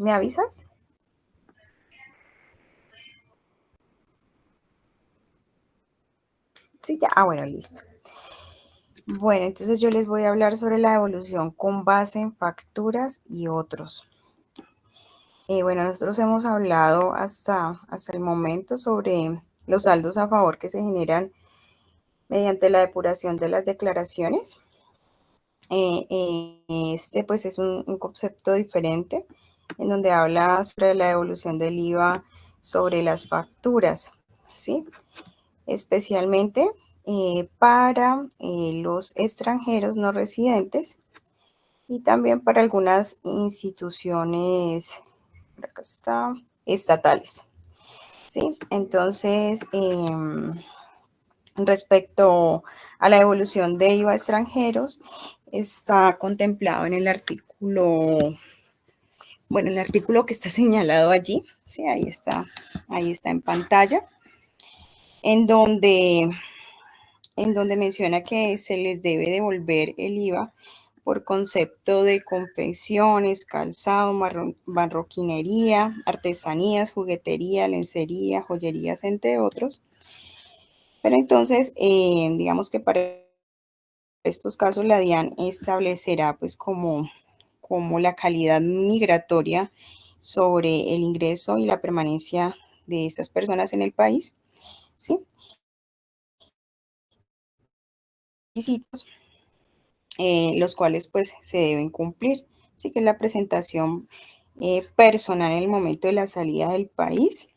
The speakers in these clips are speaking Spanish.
¿Me avisas? Sí, ya. Ah, bueno, listo. Bueno, entonces yo les voy a hablar sobre la devolución con base en facturas y otros. Bueno, nosotros hemos hablado hasta el momento sobre los saldos a favor que se generan mediante la depuración de las declaraciones. Este pues es un concepto diferente en donde habla sobre la devolución del IVA sobre las facturas, ¿sí? Especialmente para los extranjeros no residentes y también para algunas instituciones, por acá está, estatales, ¿sí? Entonces, respecto a la devolución de IVA a extranjeros, está contemplado en el artículo, bueno, el artículo que está señalado allí, ¿sí? Ahí está en pantalla, en donde menciona que se les debe devolver el IVA por concepto de confecciones, calzado, marroquinería, artesanías, juguetería, lencería, joyerías, entre otros. Pero entonces, digamos que para estos casos la DIAN establecerá pues como la calidad migratoria sobre el ingreso y la permanencia de estas personas en el país, ¿sí? Requisitos los cuales pues se deben cumplir. Así que la presentación personal en el momento de la salida del país,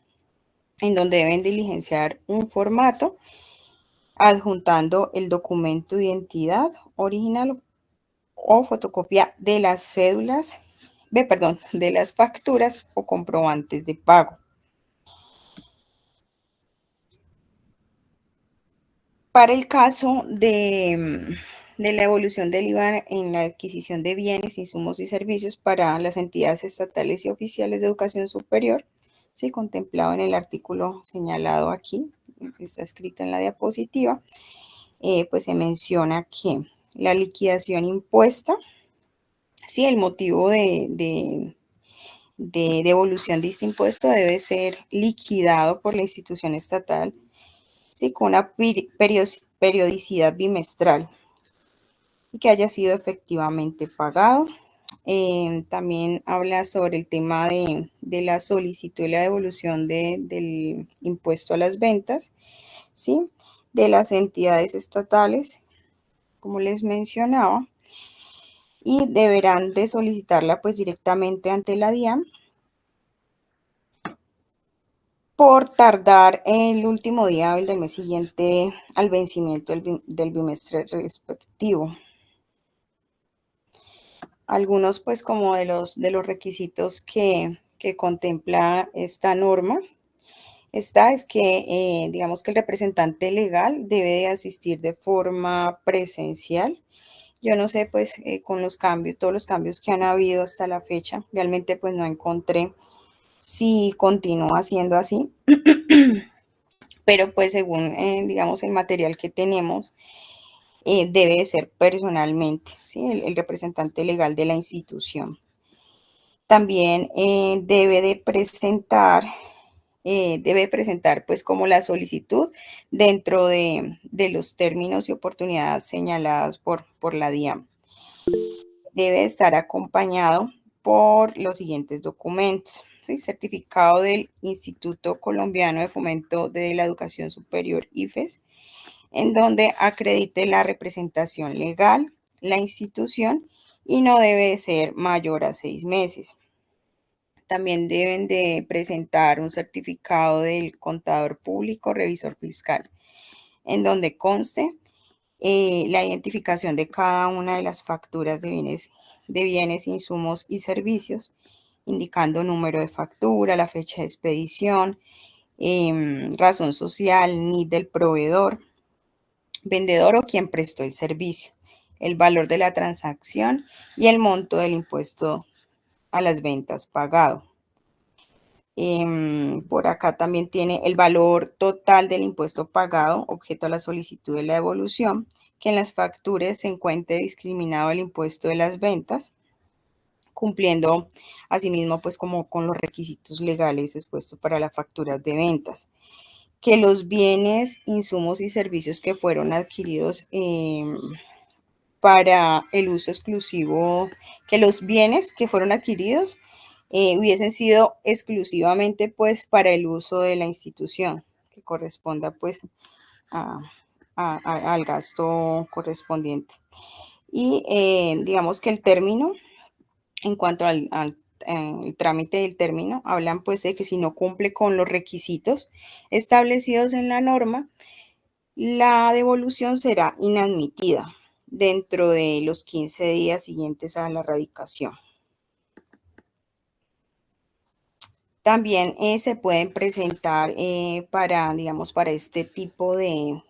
en donde deben diligenciar un formato adjuntando el documento de identidad original o fotocopia de las cédulas, de las facturas o comprobantes de pago. Para el caso de la evolución del IVA en la adquisición de bienes, insumos y servicios para las entidades estatales y oficiales de educación superior, sí, contemplado en el artículo señalado aquí, está escrito en la diapositiva, pues se menciona que la liquidación impuesta, sí, el motivo de devolución de este impuesto debe ser liquidado por la institución estatal, sí, con una periodicidad bimestral y que haya sido efectivamente pagado. También habla sobre el tema de la solicitud y la devolución del impuesto a las ventas, ¿sí? De las entidades estatales, como les mencionaba, y deberán de solicitarla pues directamente ante la DIAN por tardar el último día hábil del mes siguiente al vencimiento del bimestre respectivo. Algunos pues como de los requisitos que contempla esta norma, es que digamos que el representante legal debe de asistir de forma presencial. Yo no sé pues con los cambios, todos los cambios que han habido hasta la fecha, realmente pues no encontré si continúa siendo así, pero pues según digamos el material que tenemos, debe de ser personalmente, ¿sí? El representante legal de la institución. También debe presentar pues como la solicitud dentro de los términos y oportunidades señaladas por la DIAN. Debe estar acompañado por los siguientes documentos, ¿sí? Certificado del Instituto Colombiano de Fomento de la Educación Superior, IFES, en donde acredite la representación legal, la institución, y no debe ser mayor a 6 meses. También deben de presentar un certificado del contador público, revisor fiscal, en donde conste la identificación de cada una de las facturas de bienes, insumos y servicios, indicando número de factura, la fecha de expedición, razón social, NID del proveedor, vendedor o quien prestó el servicio, el valor de la transacción y el monto del impuesto a las ventas pagado. Por acá también tiene el valor total del impuesto pagado, objeto a la solicitud de la devolución, que en las facturas se encuentre discriminado el impuesto de las ventas, cumpliendo asimismo pues como con los requisitos legales expuestos para las facturas de ventas. Que los bienes, insumos y servicios que fueron adquiridos para el uso exclusivo, que los bienes que fueron adquiridos hubiesen sido exclusivamente pues para el uso de la institución, que corresponda pues a, al gasto correspondiente. Y digamos que el término, en cuanto al el trámite del término, hablan pues de que si no cumple con los requisitos establecidos en la norma, la devolución será inadmitida dentro de los 15 días siguientes a la radicación. También se pueden presentar para, digamos, para este tipo de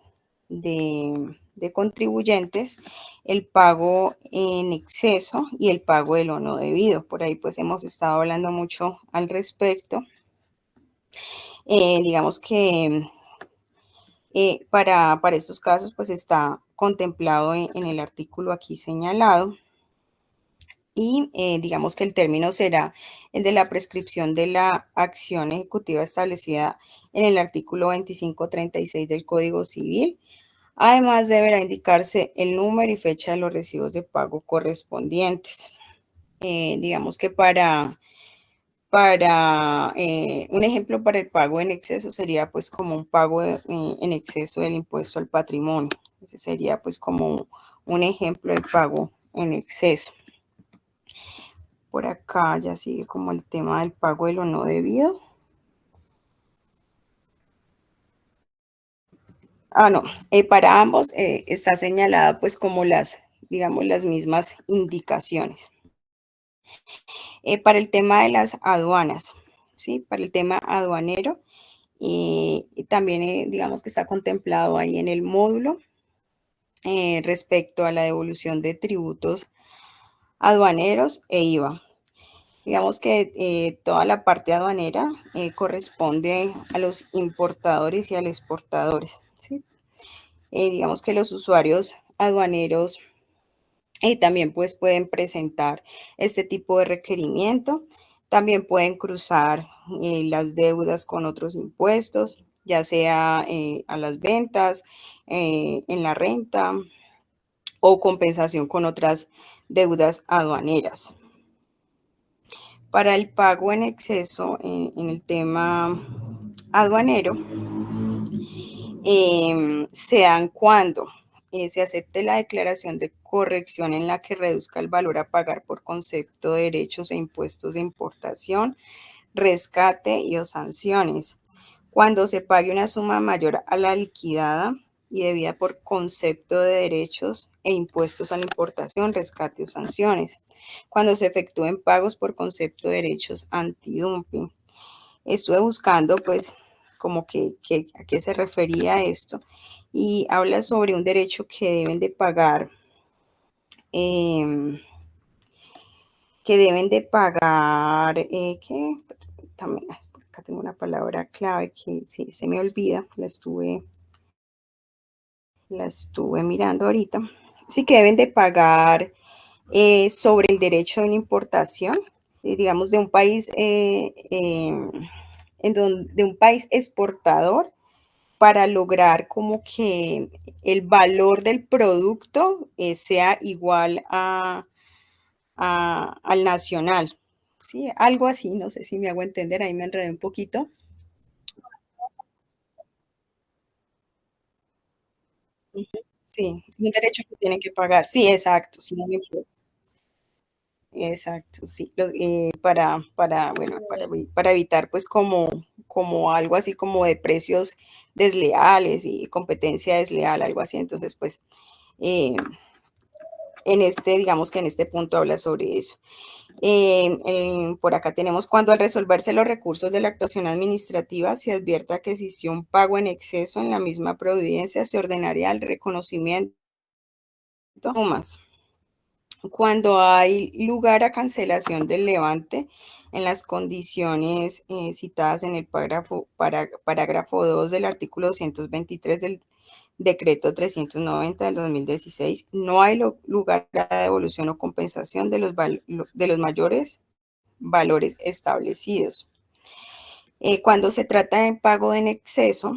contribuyentes el pago en exceso y el pago de lo no debido. Por ahí pues hemos estado hablando mucho al respecto. Digamos que para estos casos pues está contemplado en el artículo aquí señalado. Y digamos que el término será el de la prescripción de la acción ejecutiva establecida en el artículo 2536 del Código Civil. Además, deberá indicarse el número y fecha de los recibos de pago correspondientes. Digamos que un ejemplo para el pago en exceso sería pues como un pago en exceso del impuesto al patrimonio. Ese sería pues como un ejemplo del pago en exceso. Por acá ya sigue como el tema del pago de lo no debido. No, para ambos está señalada pues como digamos, las mismas indicaciones. Para el tema de las aduanas, ¿sí? Para el tema aduanero, también digamos que está contemplado ahí en el módulo respecto a la devolución de tributos aduaneros e IVA. Digamos que toda la parte aduanera corresponde a los importadores y a los exportadores, ¿sí? Digamos que los usuarios aduaneros también pues pueden presentar este tipo de requerimiento. También pueden cruzar las deudas con otros impuestos, ya sea a las ventas, en la renta o compensación con otras deudas aduaneras. Para el pago en exceso en el tema aduanero, se dan cuando se acepte la declaración de corrección en la que reduzca el valor a pagar por concepto de derechos e impuestos de importación, rescate y o sanciones. Cuando se pague una suma mayor a la liquidada y debida por concepto de derechos e impuestos a la importación, rescate o sanciones. Cuando se efectúen pagos por concepto de derechos antidumping. Estuve buscando, pues, como que a qué se refería esto, y habla sobre un derecho que deben de pagar, em, ¿qué? También, acá tengo una palabra clave que sí, se me olvida, la estuve mirando ahorita. Sí que deben de pagar sobre el derecho de una importación, digamos, de un país, de un país exportador para lograr como que el valor del producto sea igual al nacional. Sí, algo así, no sé si me hago entender, ahí me enredé un poquito. Ujú, sí, un derecho que tienen que pagar. Sí, exacto, sí, un impuesto. Exacto, sí, bueno, para evitar pues como algo así como de precios desleales y competencia desleal, algo así. Entonces, pues, eh, digamos que en este punto habla sobre eso. Por acá tenemos cuando al resolverse los recursos de la actuación administrativa se advierta que existió un pago en exceso en la misma providencia, se ordenaría el reconocimiento más. Cuando hay lugar a cancelación del levante en las condiciones citadas en el parágrafo 2 del artículo 223 decreto 390 del 2016, no hay lugar a la devolución o compensación de los mayores valores establecidos. Cuando se trata de pago en exceso,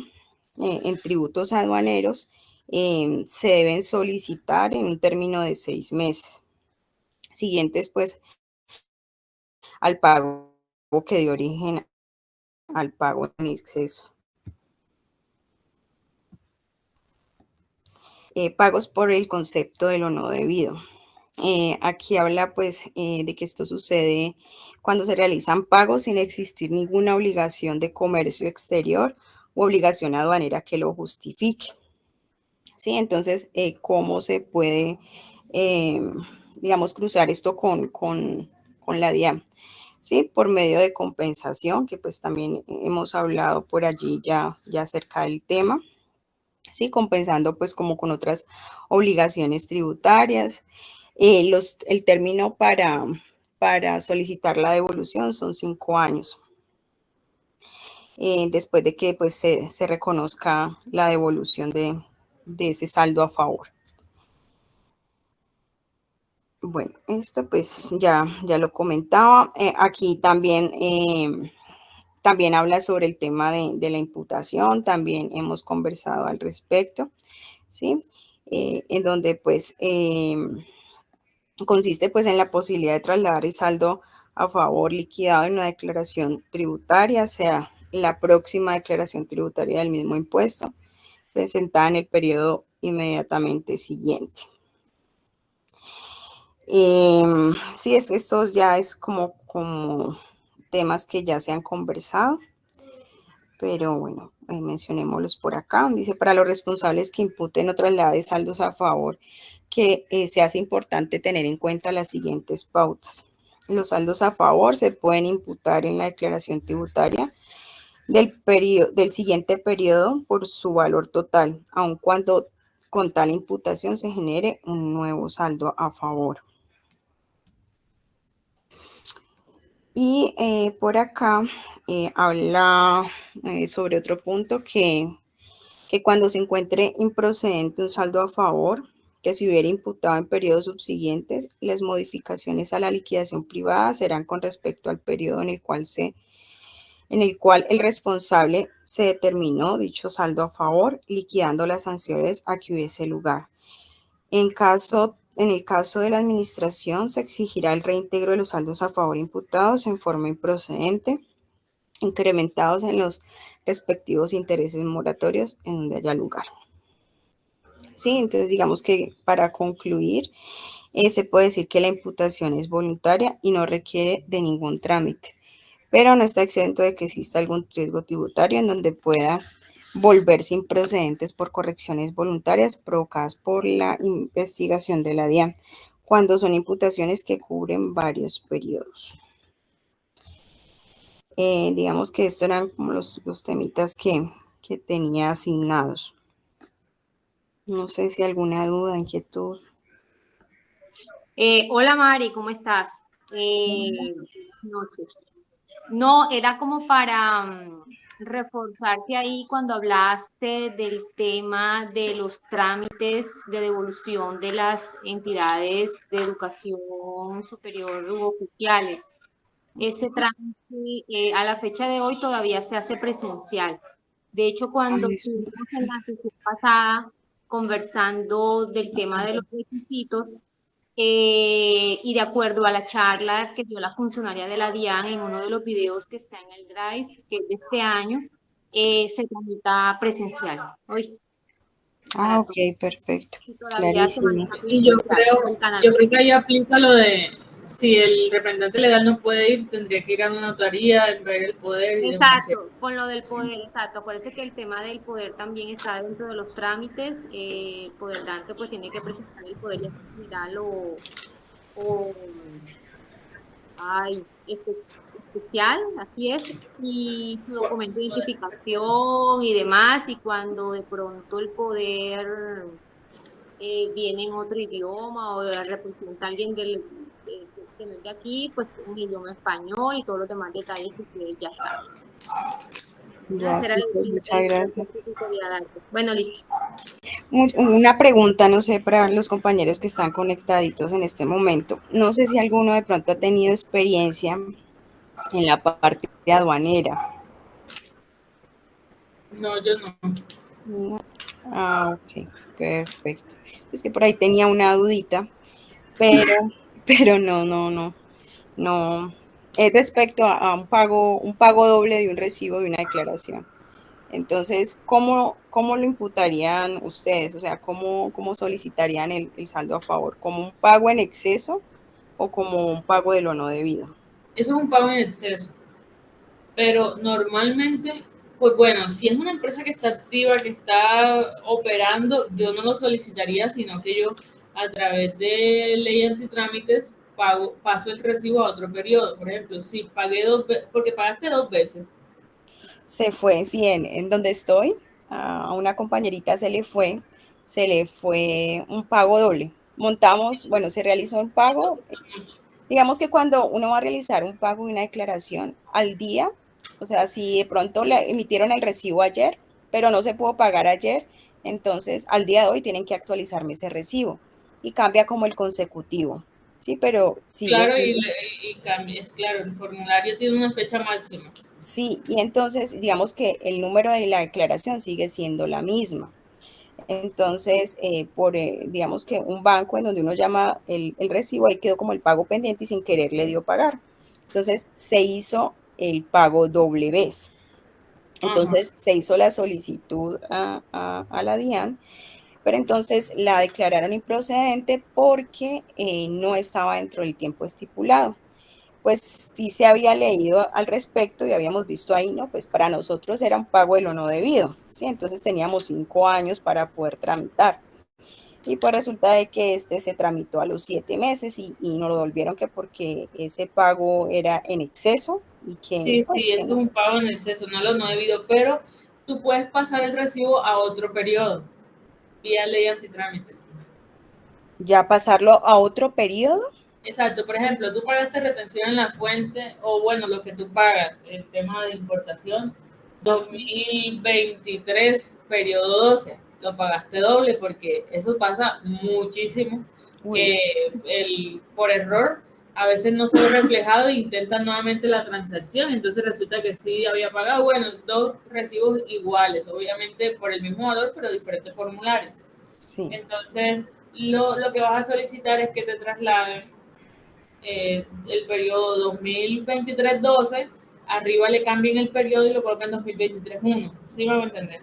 en tributos aduaneros, se deben solicitar en un término de 6 meses, siguientes pues al pago que dio origen al pago en exceso. Pagos por el concepto de lo no debido. Aquí habla pues de que esto sucede cuando se realizan pagos sin existir ninguna obligación de comercio exterior u obligación aduanera que lo justifique. ¿Sí? Entonces, ¿cómo se puede, digamos, cruzar esto con la DIAN? ¿Sí? Por medio de compensación, que pues también hemos hablado por allí ya acerca del tema. ¿Sí? Compensando pues como con otras obligaciones tributarias. El término para solicitar la devolución son 5 años. Después de que pues se reconozca la devolución de ese saldo a favor. Bueno, esto pues ya lo comentaba. Aquí también habla sobre el tema de la imputación, también hemos conversado al respecto, ¿sí? En donde pues consiste pues en la posibilidad de trasladar el saldo a favor liquidado en una declaración tributaria, sea la próxima declaración tributaria del mismo impuesto, presentada en el periodo inmediatamente siguiente. Sí, estos ya es como temas que ya se han conversado, pero bueno, mencionémoslos por acá. Dice, para los responsables que imputen o trasladen saldos a favor, que se hace importante tener en cuenta las siguientes pautas. Los saldos a favor se pueden imputar en la declaración tributaria del siguiente periodo por su valor total, aun cuando con tal imputación se genere un nuevo saldo a favor. Y por acá habla sobre otro punto que cuando se encuentre improcedente un saldo a favor, que se hubiera imputado en periodos subsiguientes, las modificaciones a la liquidación privada serán con respecto al periodo en el cual el responsable se determinó dicho saldo a favor, liquidando las sanciones a que hubiese lugar. En el caso de la administración, se exigirá el reintegro de los saldos a favor imputados en forma improcedente, incrementados en los respectivos intereses moratorios en donde haya lugar. Sí, entonces digamos que para concluir, se puede decir que la imputación es voluntaria y no requiere de ningún trámite, pero no está exento de que exista algún riesgo tributario en donde pueda volverse improcedentes por correcciones voluntarias provocadas por la investigación de la DIAN, cuando son imputaciones que cubren varios periodos. Digamos que estos eran como los temitas que tenía asignados. No sé si alguna duda, inquietud. Hola Mari, ¿cómo estás? Buenas noches. No, era como para reforzarte ahí cuando hablaste del tema de los trámites de devolución de las entidades de educación superior u oficiales. Ese trámite a la fecha de hoy todavía se hace presencial. De hecho, cuando estuvimos en la sesión pasada conversando del tema de los requisitos, y de acuerdo a la charla que dio la funcionaria de la DIAN en uno de los videos que está en el Drive, que es de este año, se tramita presencial. ¿Oíste? Ok, perfecto. Y todavía se Clarísimo. maneja Y presencial en el canal. yo creo que ahí aplica lo de si el representante legal no puede ir, tendría que ir a una notaría, ver el poder y demás. Exacto, con lo del poder, exacto. Acuérdense que el tema del poder también está dentro de los trámites. El poder pues tiene que presentar el poder ya sea general o ay, especial, así es, y su documento de identificación y demás, y cuando de pronto el poder viene en otro idioma o representa a alguien que no es de aquí, pues en idioma español y todos los demás detalles que ustedes ya saben. Ya, Ese era súper, muchas el gracias. consejo que quería darte. Bueno, listo. Una pregunta, no sé, para los compañeros que están conectaditos en este momento. No sé si alguno de pronto ha tenido experiencia en la parte de aduanera. No, yo no. No. Ah, ok, perfecto. Es que por ahí tenía una dudita, pero, pero no. Es respecto a un pago doble de un recibo de una declaración. Entonces, ¿cómo lo imputarían ustedes? O sea, ¿cómo solicitarían el saldo a favor? ¿Como un pago en exceso o como un pago de lo no debido? Eso es un pago en exceso. Pero normalmente, pues bueno, si es una empresa que está activa, que está operando, yo no lo solicitaría, sino que yo a través de ley antitrámites paso el recibo a otro periodo. Por ejemplo, si pagué porque pagaste 2 veces. Se fue, sí, en donde estoy, a una compañerita se le fue un pago doble. Montamos, bueno, se realizó un Eso pago. pasa mucho. Digamos que cuando uno va a realizar un pago y una declaración al día, o sea, si de pronto le emitieron el recibo ayer, pero no se pudo pagar ayer, entonces al día de hoy tienen que actualizarme ese recibo y cambia como el consecutivo, ¿sí? Pero sigue Claro, siendo, y cambia, es claro, el formulario tiene una fecha máxima. sí, y entonces digamos que el número de la declaración sigue siendo la misma. Entonces, digamos que un banco en donde uno llama el recibo, ahí quedó como el pago pendiente y sin querer le dio pagar. Entonces, se hizo el pago doble vez. Ajá. Entonces, se hizo la solicitud a la DIAN, pero entonces la declararon improcedente porque no estaba dentro del tiempo estipulado. Pues sí se había leído al respecto y habíamos visto ahí, ¿no? Pues para nosotros era un pago de lo no debido, ¿sí? Entonces teníamos 5 años para poder tramitar. Y pues resulta de que este se tramitó a los 7 meses y nos lo volvieron que porque ese pago era en exceso y que, Sí, pues, sí, eso es un pago en exceso, no lo no debido, pero tú puedes pasar el recibo a otro periodo vía ley antitrámites. ya pasarlo a otro periodo. Exacto, por ejemplo, tú pagaste retención en la fuente, o bueno, lo que tú pagas, el tema de importación, 2023, periodo 12, lo pagaste doble porque eso pasa muchísimo, Uy, que por error a veces no se ve reflejado e intentan nuevamente la transacción, entonces resulta que sí había pagado, bueno, dos recibos iguales, obviamente por el mismo valor, pero diferentes formularios. sí, Entonces, lo que vas a solicitar es que te trasladen el periodo 2023-12, arriba le cambien el periodo y lo colocan 2023-1. ¿Sí me va a entender?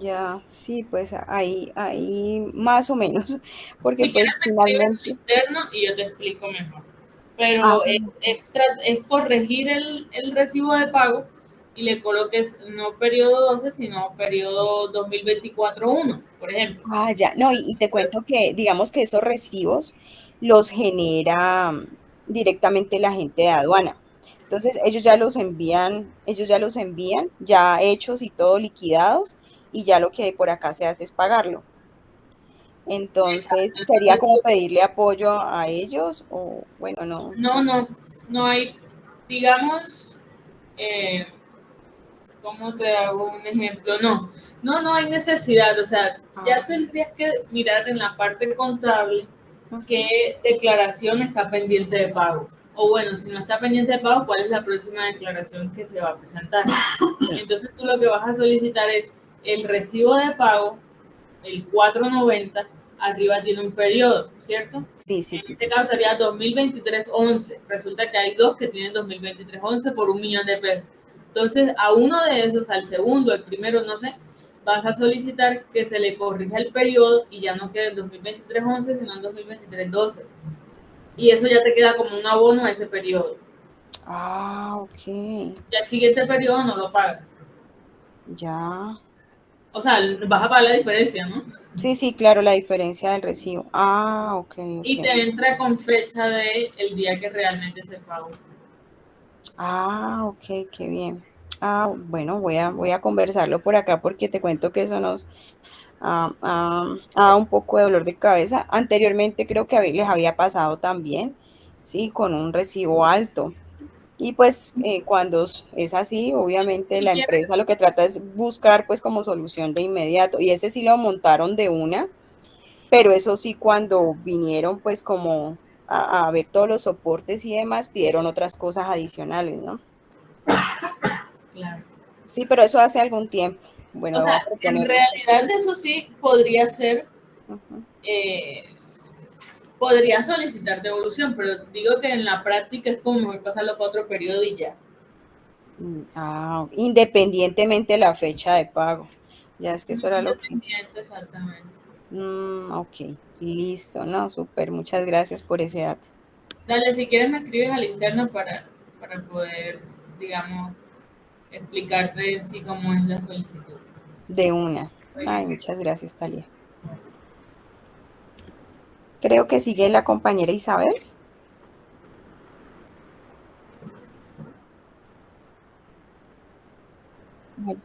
ya, sí, pues ahí más o menos, porque Si quieres pues me escribes al finalmente, interno y yo te explico mejor. ah, Pero es corregir el recibo de pago y le coloques no periodo 12, sino periodo 2024-1, por ejemplo. ya, no, y te cuento que digamos que esos recibos los genera directamente la gente de aduana. Entonces ellos ya los envían ya hechos y todo liquidados y ya lo que hay por acá se hace es pagarlo. Entonces, sería Entonces, como pedirle apoyo a ellos o bueno, no. no hay, digamos, eh, ¿cómo te hago un ejemplo? No hay necesidad, o sea, Ah, ya tendrías que mirar en la parte contable ujú. qué declaración está pendiente de pago. O bueno, si no está pendiente de pago, ¿cuál es la próxima declaración que se va a presentar? Sí, Entonces tú lo que vas a solicitar es el recibo de pago, el 490, arriba tiene un periodo, ¿cierto? sí, sí, En sí, este sí, sí. caso sería 2023-11. Resulta que hay dos que tienen 2023-11 por 1 millón de pesos. Entonces, a uno de esos, al segundo, al primero, no sé, vas a solicitar que se le corrija el periodo y ya no quede en 2023-11, sino en 2023-12. Y eso ya te queda como un abono a ese periodo. Ok, Ya el siguiente periodo no lo pagas. ya. O sea, vas a pagar la diferencia, ¿no? Sí, sí, claro, la diferencia del recibo. Ok, Y ok. te entra con fecha de el día que realmente se pagó. Ok, qué bien. Bueno, voy a conversarlo por acá porque te cuento que eso nos ha dado un poco de dolor de cabeza. Anteriormente creo que les había pasado también, sí, con un recibo alto. Y pues cuando es así, obviamente la empresa lo que trata es buscar pues como solución de inmediato. Y ese sí lo montaron de una, pero eso sí cuando vinieron pues como a ver todos los soportes y demás, pidieron otras cosas adicionales, ¿no? Claro. Sí, pero eso hace algún tiempo. O Bueno, voy sea, a en proponerlo. realidad eso sí podría ser, Ujú. podría solicitar devolución, pero digo que en la práctica es como mejor pasarlo para otro periodo y ya. Independientemente de la fecha de pago. Ya es que eso era lo que... Independiente, exactamente. Ok, listo, no, súper, muchas gracias por ese dato. Dale, si quieres me escribes al interno para poder, digamos, explicarte en sí cómo es la solicitud. De una. Ay, muchas gracias, Talia. Creo que sigue la compañera Isabel. Ay,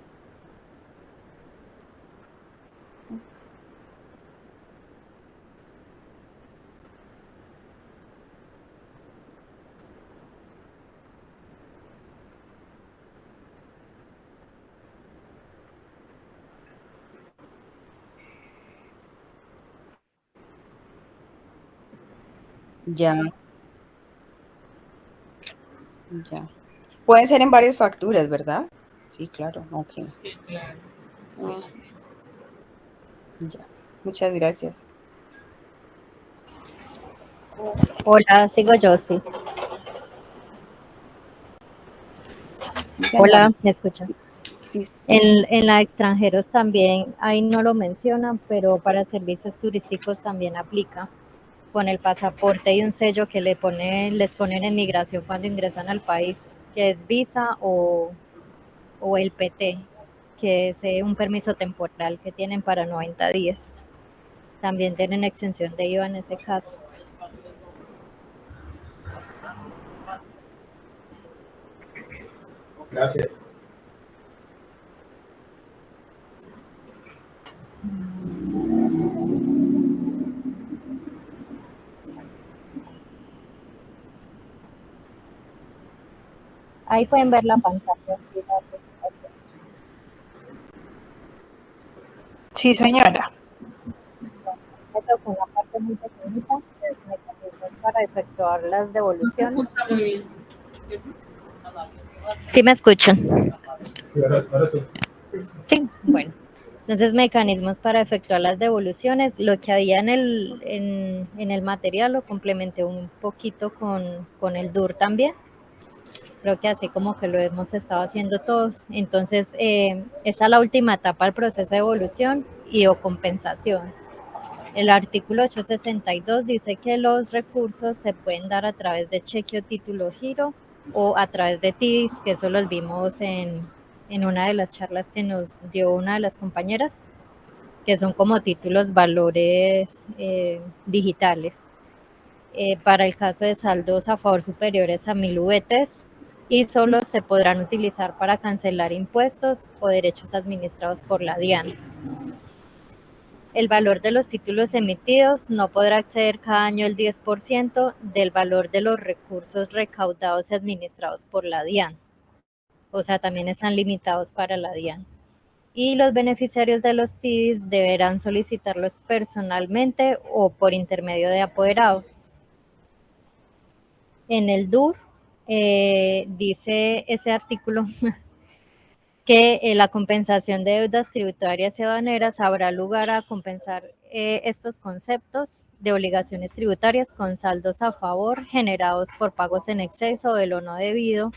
ya, ya. Pueden ser en varias facturas, ¿verdad? Sí, claro, ok. Sí, claro. Sí, Mm, así es. ya, muchas gracias. Hola, sigo yo, sí. Sí, señora. Hola, ¿me escuchan? Sí, En la extranjeros también, ahí no lo mencionan, pero para servicios turísticos también aplica. Con el pasaporte y un sello que les ponen en migración cuando ingresan al país, que es visa o el PT, que es un permiso temporal que tienen para 90 días. También tienen exención de IVA en ese caso. Gracias. Ahí pueden ver la pantalla. ¿Sí? La presentación. Sí, señora. Me tocó una parte muy pequeñita, que es mecanismos para efectuar las devoluciones. Está muy bien. ¿Sí me escuchan? Sí, ahora sí. Sí, bueno. Entonces, mecanismos para efectuar las devoluciones. Lo que había en el material lo complementé un poquito con el DUR también. Creo que así como que lo hemos estado haciendo todos. Entonces, esta es la última etapa del proceso de devolución y o compensación. El artículo 862 dice que los recursos se pueden dar a través de cheque o título giro o a través de TIDIS, que eso los vimos en una de las charlas que nos dio una de las compañeras, que son como títulos valores digitales. Para el caso de saldos a favor superiores a 1.000 UETs y solo se podrán utilizar para cancelar impuestos o derechos administrados por la DIAN. El valor de los títulos emitidos no podrá exceder cada año el 10% del valor de los recursos recaudados y administrados por la DIAN. O sea, también están limitados para la DIAN. Y los beneficiarios de los TIDIs deberán solicitarlos personalmente o por intermedio de apoderado. En el DUR dice ese artículo que la compensación de deudas tributarias y aduaneras habrá lugar a compensar estos conceptos de obligaciones tributarias con saldos a favor generados por pagos en exceso de lo no debido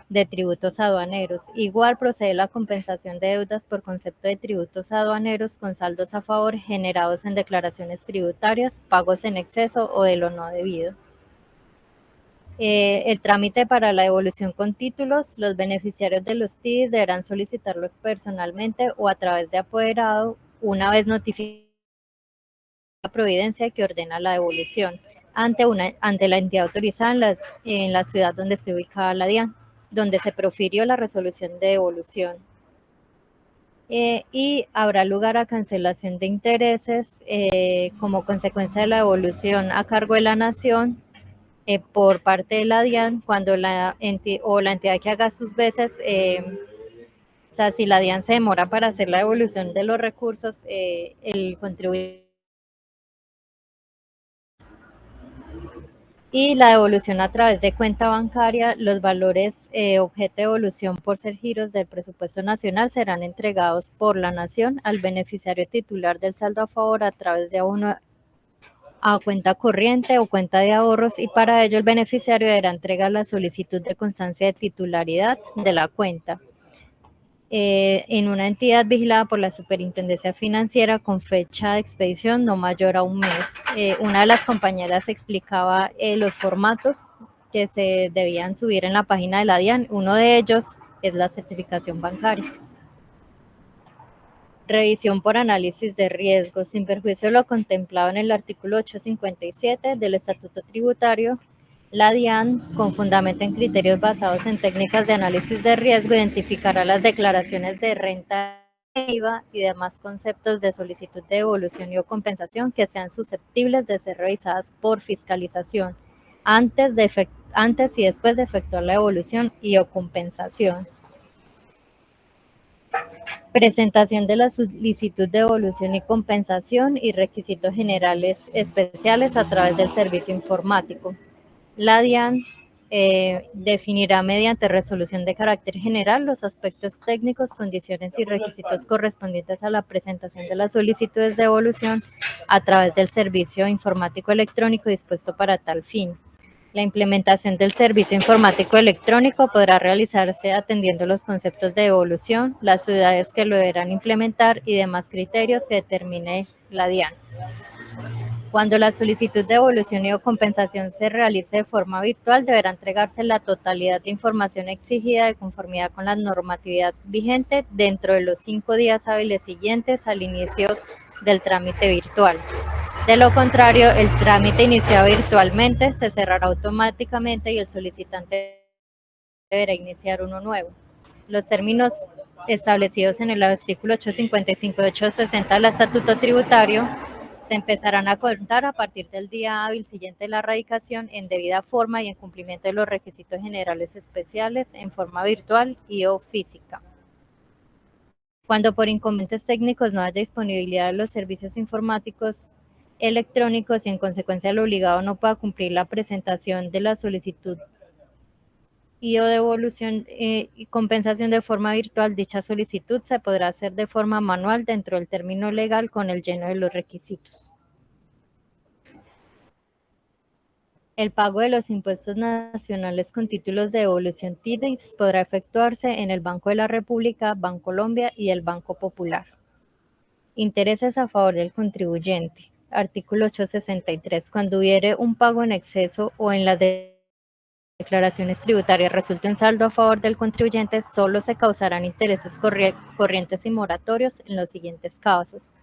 de tributos aduaneros. Igual procede la compensación de deudas por concepto de tributos aduaneros con saldos a favor generados en declaraciones tributarias, pagos en exceso o de lo no debido. El trámite para la devolución con títulos, los beneficiarios de los TIDIs deberán solicitarlos personalmente o a través de apoderado una vez notificada la providencia que ordena la devolución ante la entidad autorizada en la ciudad donde esté ubicada la DIAN, donde se profirió la resolución de devolución. Y habrá lugar a cancelación de intereses como consecuencia de la devolución a cargo de la nación por parte de la DIAN cuando la entidad que haga sus veces, o sea, si la DIAN se demora para hacer la devolución de los recursos, el contribuyente y la devolución a través de cuenta bancaria, los valores objeto de devolución por ser giros del presupuesto nacional serán entregados por la Nación al beneficiario titular del saldo a favor a través de abono a cuenta corriente o cuenta de ahorros, y para ello el beneficiario deberá entregar la solicitud de constancia de titularidad de la cuenta en una entidad vigilada por la Superintendencia Financiera con fecha de expedición no mayor a un mes. Una de las compañeras explicaba los formatos que se debían subir en la página de la DIAN. Uno de ellos es la certificación bancaria. Revisión por análisis de riesgos. Sin perjuicio de lo contemplado en el artículo 857 del Estatuto Tributario, la DIAN, con fundamento en criterios basados en técnicas de análisis de riesgo, identificará las declaraciones de renta, IVA y demás conceptos de solicitud de devolución y o compensación que sean susceptibles de ser revisadas por fiscalización antes y después de efectuar la devolución y o compensación. Presentación de la solicitud de devolución y compensación y requisitos generales especiales a través del servicio informático. La DIAN definirá mediante resolución de carácter general los aspectos técnicos, condiciones y requisitos correspondientes a la presentación de las solicitudes de devolución a través del servicio informático electrónico dispuesto para tal fin. La implementación del servicio informático electrónico podrá realizarse atendiendo los conceptos de devolución, las ciudades que lo deberán implementar y demás criterios que determine la DIAN. Cuando la solicitud de devolución y o compensación se realice de forma virtual, deberá entregarse la totalidad de información exigida de conformidad con la normatividad vigente dentro de los 5 días hábiles siguientes al inicio del trámite virtual. De lo contrario, el trámite iniciado virtualmente se cerrará automáticamente y el solicitante deberá iniciar uno nuevo. Los términos establecidos en el artículo 855 y 860 del Estatuto Tributario se empezarán a contar a partir del día hábil siguiente de la radicación en debida forma y en cumplimiento de los requisitos generales especiales en forma virtual y o física. Cuando por inconvenientes técnicos no haya disponibilidad de los servicios informáticos electrónicos y en consecuencia el obligado no pueda cumplir la presentación de la solicitud y o devolución y compensación de forma virtual, dicha solicitud se podrá hacer de forma manual dentro del término legal con el lleno de los requisitos. El pago de los impuestos nacionales con títulos de devolución TIDES podrá efectuarse en el Banco de la República, Bancolombia y el Banco Popular. Intereses a favor del contribuyente. Artículo 863. Cuando hubiere un pago en exceso o en las declaraciones tributarias resulte un saldo a favor del contribuyente, solo se causarán intereses corrientes y moratorios en los siguientes casos.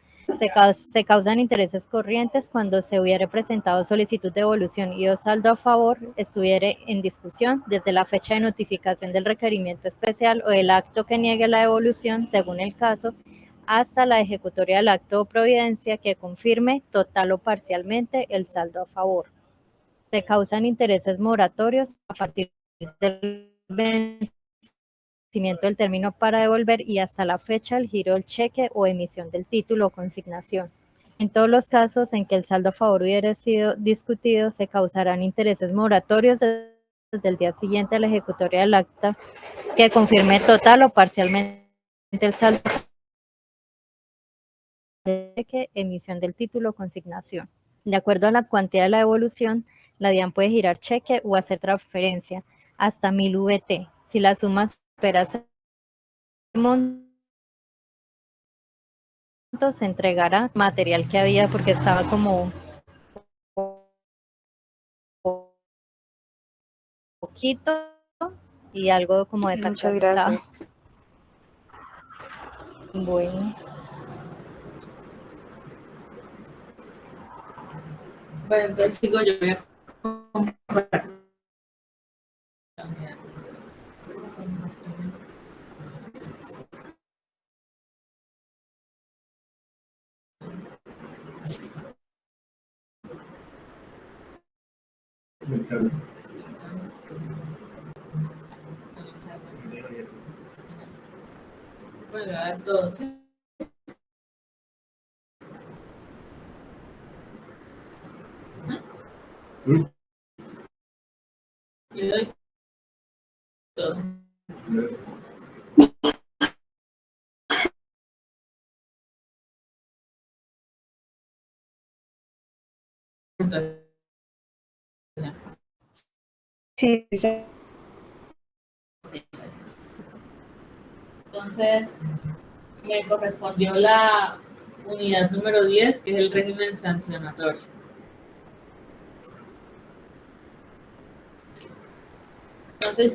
Se causan intereses corrientes cuando se hubiere presentado solicitud de devolución y o saldo a favor estuviere en discusión desde la fecha de notificación del requerimiento especial o del acto que niegue la devolución, según el caso, hasta la ejecutoria del acto o providencia que confirme total o parcialmente el saldo a favor. Se causan intereses moratorios a partir del vencimiento del término para devolver y hasta la fecha del giro del cheque o emisión del título o consignación. En todos los casos en que el saldo a favor hubiera sido discutido, se causarán intereses moratorios desde el día siguiente a la ejecutoria del acta que confirme total o parcialmente el saldo de cheque, emisión del título o consignación. De acuerdo a la cuantía de la devolución, la DIAN puede girar cheque o hacer transferencia hasta 1000 VT. Si la suma supera ese monto, se entregará material que había porque estaba como poquito y algo como Muchas desactualizado. gracias. Bueno. Bueno, entonces sigo yo. Voy a comprar. Bueno, a ver todo. Le doy todo. Sí, Entonces, me correspondió la unidad número 10, que es el régimen sancionatorio. Entonces,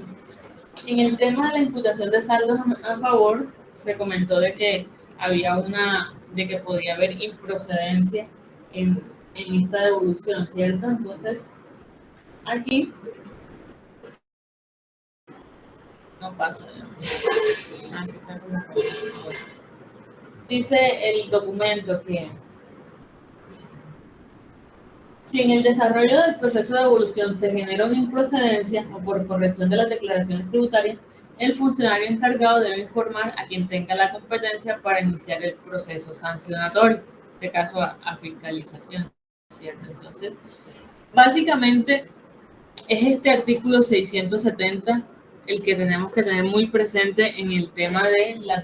en el tema de la imputación de saldos a favor, se comentó de que de que podía haber improcedencia en esta devolución, ¿cierto? Entonces, aquí no pasa. Aquí está como dice el documento que si en el desarrollo del proceso de devolución se genera una improcedencia o por corrección de las declaraciones tributarias, el funcionario encargado debe informar a quien tenga la competencia para iniciar el proceso sancionatorio, en este caso a fiscalización, ¿cierto? Entonces, básicamente es este artículo 670 el que tenemos que tener muy presente en el tema de las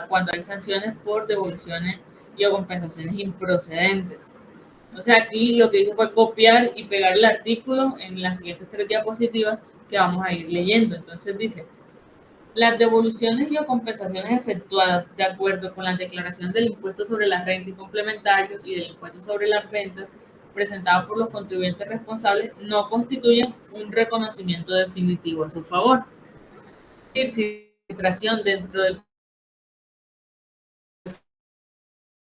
cuando hay sanciones por devoluciones y o compensaciones improcedentes. O sea, aquí lo que hice fue copiar y pegar el artículo en las siguientes 3 diapositivas que vamos a ir leyendo. Entonces dice, las devoluciones y o compensaciones efectuadas de acuerdo con la declaración del impuesto sobre la renta y complementario y del impuesto sobre las ventas presentado por los contribuyentes responsables no constituyen un reconocimiento definitivo a su favor. Es decir, si la administración dentro del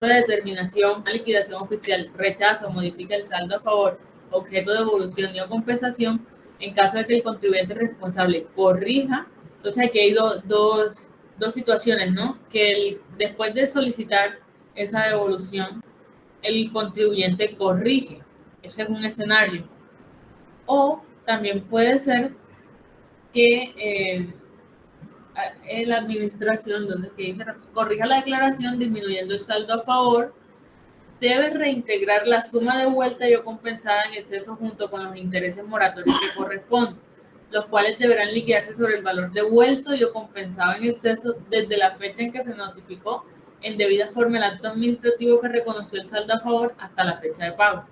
de determinación, liquidación oficial, rechaza o modifica el saldo a favor, objeto de devolución y o compensación, en caso de que el contribuyente responsable corrija. Entonces aquí hay dos situaciones, ¿no? Que después de solicitar esa devolución, el contribuyente corrige. Ese es un escenario. O también puede ser que en la administración, donde dice corrija la declaración disminuyendo el saldo a favor, debe reintegrar la suma devuelta y o compensada en exceso junto con los intereses moratorios que corresponden, los cuales deberán liquidarse sobre el valor devuelto y o compensado en exceso desde la fecha en que se notificó en debida forma el acto administrativo que reconoció el saldo a favor hasta la fecha de pago.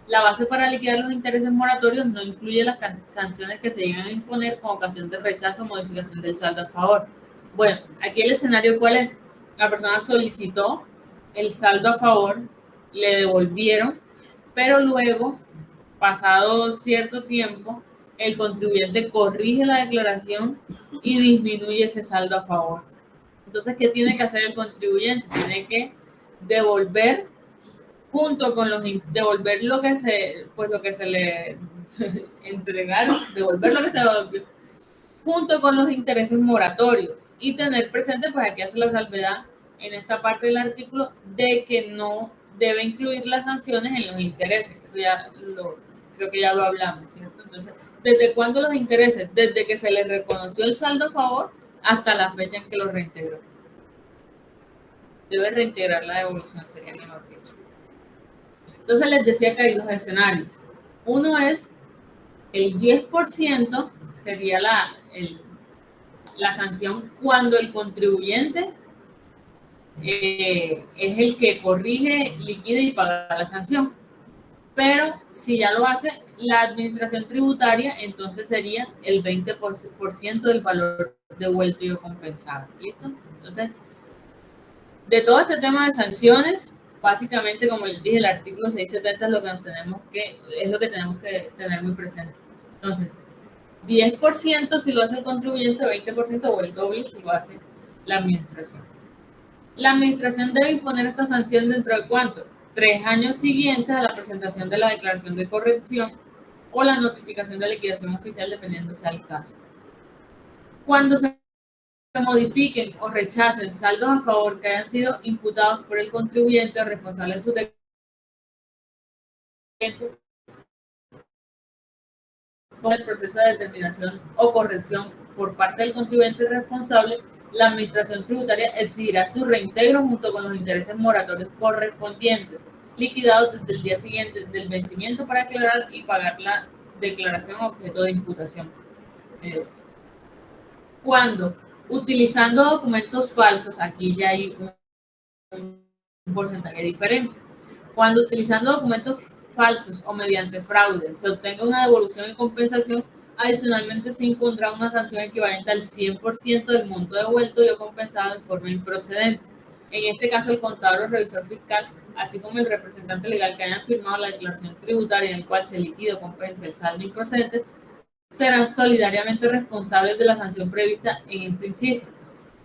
La base para liquidar los intereses moratorios no incluye las sanciones que se llegan a imponer con ocasión de rechazo o modificación del saldo a favor. Bueno, aquí el escenario, ¿cuál es? La persona solicitó el saldo a favor, le devolvieron, pero luego, pasado cierto tiempo, el contribuyente corrige la declaración y disminuye ese saldo a favor. Entonces, ¿qué tiene que hacer el contribuyente? Tiene que devolver junto con devolver lo que se le entregaron, devolver lo que se devolvió, junto con los intereses moratorios, y tener presente, pues aquí hace la salvedad en esta parte del artículo, de que no debe incluir las sanciones en los intereses. Eso ya creo que ya lo hablamos, ¿cierto? Entonces, ¿desde cuándo los intereses? Desde que se le reconoció el saldo a favor hasta la fecha en que lo reintegró. Debe reintegrar la devolución, sería mejor dicho. Entonces les decía que hay dos escenarios. Uno es el 10% sería la sanción cuando el contribuyente es el que corrige, liquida y paga la sanción. Pero si ya lo hace la administración tributaria, entonces sería el 20% del valor devuelto y compensado. ¿Listo? Entonces, de todo este tema de sanciones, básicamente, como les dije, el artículo 670 es lo que tenemos que tener muy presente. Entonces, 10% si lo hace el contribuyente, 20% o el doble si lo hace la administración. La administración debe imponer esta sanción dentro de ¿cuánto? 3 años siguientes a la presentación de la declaración de corrección o la notificación de liquidación oficial, dependiendo sea el caso. Cuando se modifiquen o rechacen saldos a favor que hayan sido imputados por el contribuyente o responsable de su declaración, con el proceso de determinación o corrección por parte del contribuyente responsable, la Administración Tributaria exigirá su reintegro junto con los intereses moratorios correspondientes, liquidados desde el día siguiente del vencimiento para aclarar y pagar la declaración objeto de imputación. Cuando, utilizando documentos falsos, aquí ya hay un porcentaje diferente. Cuando utilizando documentos falsos o mediante fraude se obtenga una devolución y compensación, adicionalmente se impondrá una sanción equivalente al 100% del monto devuelto y o compensado en forma improcedente. En este caso, el contador o revisor fiscal, así como el representante legal que hayan firmado la declaración tributaria en el cual se liquide o compense el saldo improcedente, serán solidariamente responsables de la sanción prevista en este inciso,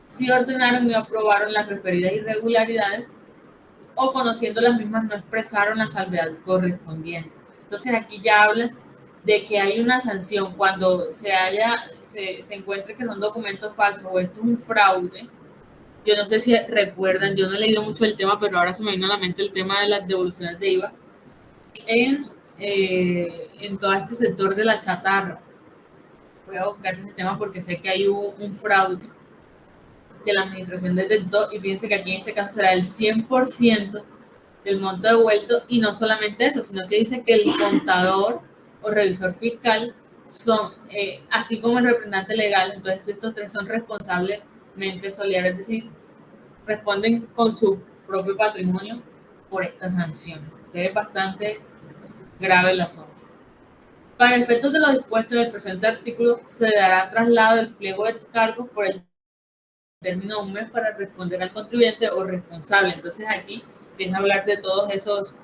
si ordenaron y aprobaron las referidas irregularidades o conociendo las mismas no expresaron la salvedad correspondiente. Entonces aquí ya habla de que hay una sanción cuando se encuentre que son documentos falsos o esto es un fraude. Yo no sé si recuerdan, yo no he leído mucho el tema, pero ahora se me vino a la mente el tema de las devoluciones de IVA en todo este sector de la chatarra. Voy a buscar ese tema porque sé que hay un fraude que la administración detectó y piense que aquí en este caso será el 100% del monto devuelto y no solamente eso, sino que dice que el contador o revisor fiscal son, así como el representante legal, entonces estos tres son responsablemente solidarios, es decir, responden con su propio patrimonio por esta sanción. Entonces es bastante grave el asunto. Para efectos de lo dispuesto en el presente artículo, se dará traslado del pliego de cargos por el término de un mes para responder al contribuyente o responsable. Entonces aquí empieza a hablar de todos esos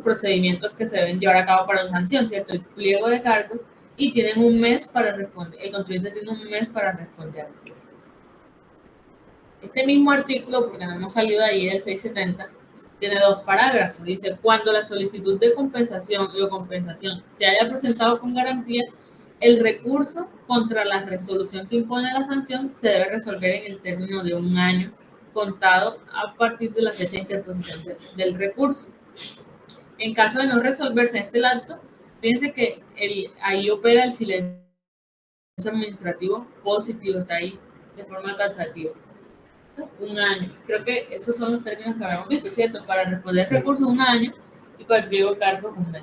procedimientos que se deben llevar a cabo para la sanción, ¿cierto? El pliego de cargos y tienen un mes para responder, el contribuyente tiene un mes para responder. Este mismo artículo, porque no hemos salido de ahí del 670, tiene dos parágrafos. Dice, cuando la solicitud de compensación o compensación se haya presentado con garantía, el recurso contra la resolución que impone la sanción se debe resolver en el término de un año contado a partir de la fecha de interposición del recurso. En caso de no resolverse este acto, piense que ahí opera el silencio administrativo positivo, está ahí de forma taxativa. Un año. Creo que esos son los términos que habíamos visto, ¿cierto? Para responder recursos un año y para el pliego de cargos un mes.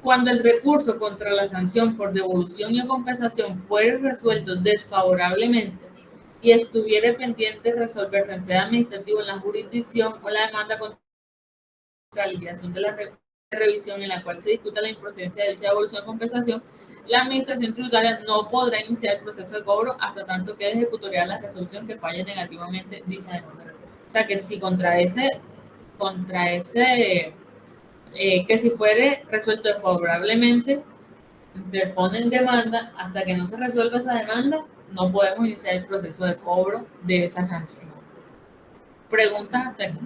Cuando el recurso contra la sanción por devolución y compensación fuere resuelto desfavorablemente y estuviera pendiente resolverse en sede administrativa en la jurisdicción o la demanda contra la liquidación de la revisión en la cual se discuta la improcedencia de dicha devolución o compensación, la administración tributaria no podrá iniciar el proceso de cobro hasta tanto quede ejecutoriada la resolución que falle negativamente dicha demanda. O sea que si que si fuere resuelto favorablemente, interponen demanda, hasta que no se resuelva esa demanda, no podemos iniciar el proceso de cobro de esa sanción. ¿Preguntas hasta aquí?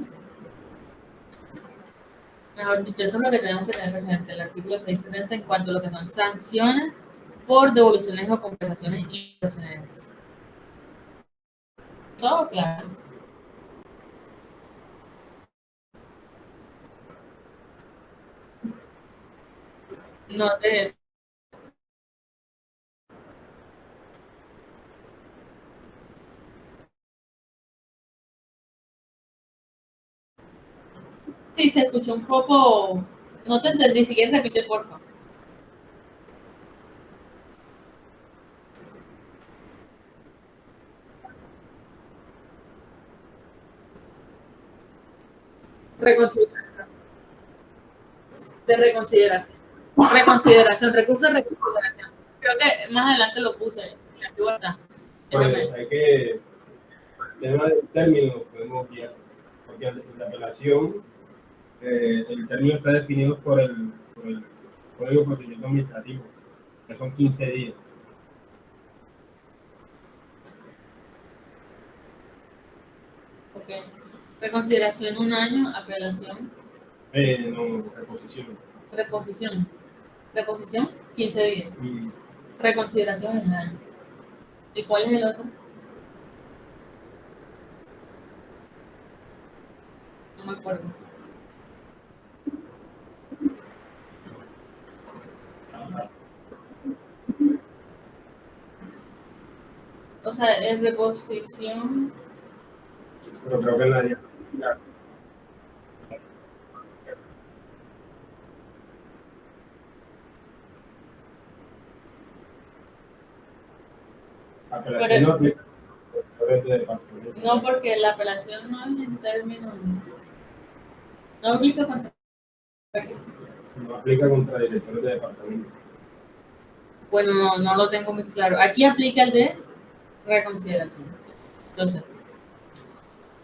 Mejor dicho, esto es lo que tenemos que tener presente, el artículo 670 en cuanto a lo que son sanciones por devoluciones o compensaciones improcedentes. ¿Todo claro? No te... Sí, se escuchó un poco... No te entendí, si quieres repite, por favor. Reconsideración. De reconsideración. Reconsideración, recurso de reconsideración. Creo que más adelante lo puse. En la figura. Pues hay que... El tema del término podemos guiar, porque en la apelación el término está definido por el Código de Procedimiento Administrativo, que son 15 días. Ok. Reconsideración un año, apelación. No, reposición. Reposición. Reposición, 15 días. Reconsideración un año. ¿Y cuál es el otro? No me acuerdo. sea, es reposición. Pero creo que nadie. Apelación no aplica a los directores de departamento. No, porque la apelación no es en términos. No aplica contra. No aplica contra directores de departamento. Bueno, no lo tengo muy claro. Aquí aplica el de reconsideración. Entonces,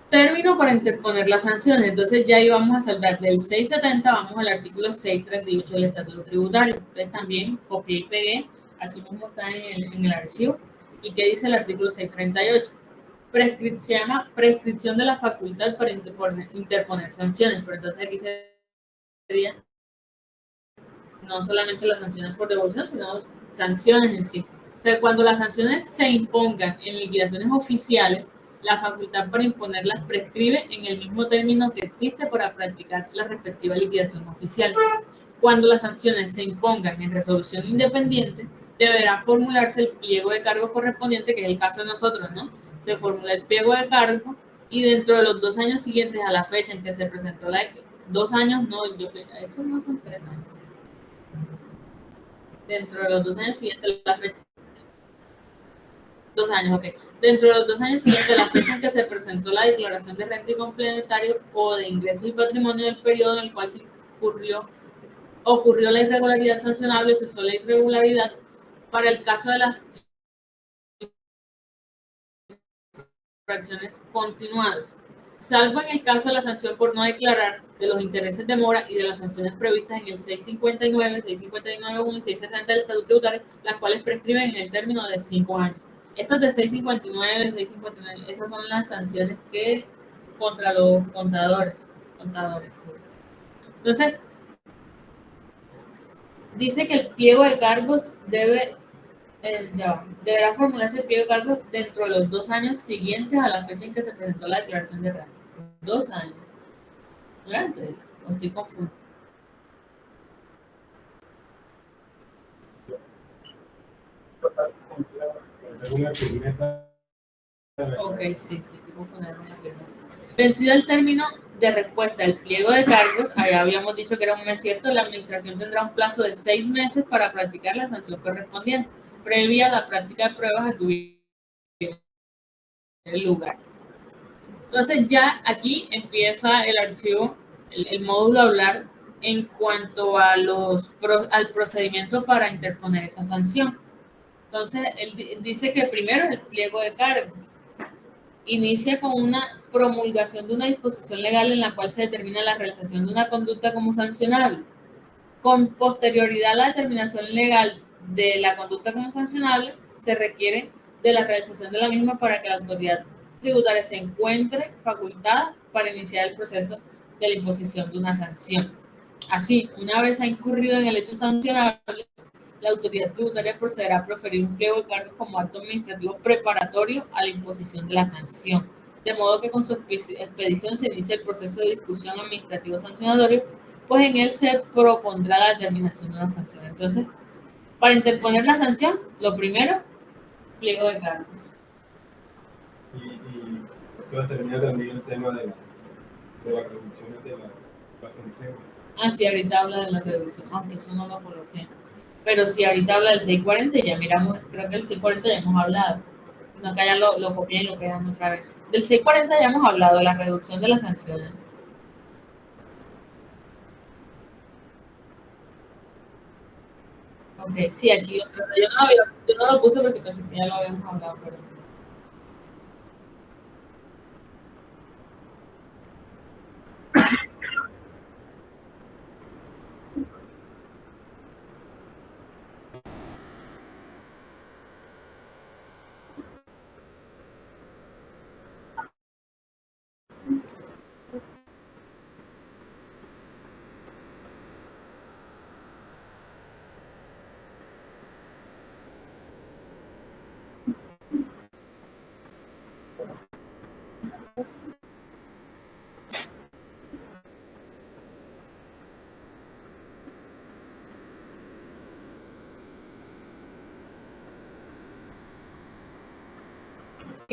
término para interponer las sanciones. Entonces ya íbamos a saltar del 670, vamos al artículo 638 del Estatuto Tributario. Entonces también copié y pegué, así mismo está en el archivo. ¿Y qué dice el artículo 638? Se llama prescripción de la facultad para interponer sanciones, pero entonces aquí sería no solamente las sanciones por devolución, sino sanciones en sí. Entonces, cuando las sanciones se impongan en liquidaciones oficiales, la facultad para imponerlas prescribe en el mismo término que existe para practicar la respectiva liquidación oficial. Cuando las sanciones se impongan en resolución independiente, deberá formularse el pliego de cargo correspondiente, que es el caso de nosotros, ¿no? Se formula el pliego de cargo y dentro de los 2 años siguientes a la fecha en que se presentó 2 años, no, eso no son 3 años. Dentro de los 2 años siguientes a la fecha. 2 años, ok. Dentro de los 2 años siguientes a la fecha en que se presentó la declaración de renta y complementario o de ingresos y patrimonio del periodo en el cual se ocurrió la irregularidad sancionable, cesó la irregularidad. Para el caso de las infracciones continuadas, salvo en el caso de la sanción por no declarar, de los intereses de mora y de las sanciones previstas en el 659, 659.1 y 660 del Estatuto Tributario, las cuales prescriben en el término de 5 años. Estas de 659, 659, esas son las sanciones que contra los contadores. Entonces, dice que el pliego de cargos deberá formularse el pliego de cargos dentro de los 2 años siguientes a la fecha en que se presentó la declaración de renta. 2 años. ¿No eran 3? ¿O estoy confundido? Una firmeza. Ok, sí, estoy confundiendo una afirmación. Vencido el término de respuesta del pliego de cargos, allá habíamos dicho que era un mes cierto, la administración tendrá un plazo de 6 meses para practicar la sanción correspondiente, previa a la práctica de pruebas que hubiera lugar. Entonces ya aquí empieza el archivo, el módulo a hablar en cuanto a al procedimiento para interponer esa sanción. Entonces, él dice que primero el pliego de cargos inicia con una promulgación de una disposición legal en la cual se determina la realización de una conducta como sancionable. Con posterioridad a la determinación legal de la conducta como sancionable, se requiere de la realización de la misma para que la autoridad tributaria se encuentre facultada para iniciar el proceso de la imposición de una sanción. Así, una vez ha incurrido en el hecho sancionable, la autoridad tributaria procederá a proferir un pliego de cargos como acto administrativo preparatorio a la imposición de la sanción, de modo que con su expedición se inicia el proceso de discusión administrativo sancionatorio, pues en él se propondrá la determinación de una sanción. Entonces, para interponer la sanción, lo primero, pliego de cargos. Y esto termina también el tema de las reducciones de la sanción. Ah, sí, ahorita habla de la reducción, aunque eso no lo coloqué. Pero sí, ahorita habla del 640, ya miramos, creo que el 640 ya hemos hablado. No, que allá lo copié y lo pegan otra vez. Del 640 ya hemos hablado de la reducción de las sanciones. Ok, sí, aquí yo no lo puse porque pensé que ya lo habíamos hablado, pero...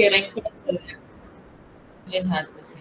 que era improcedente. Exacto, sí.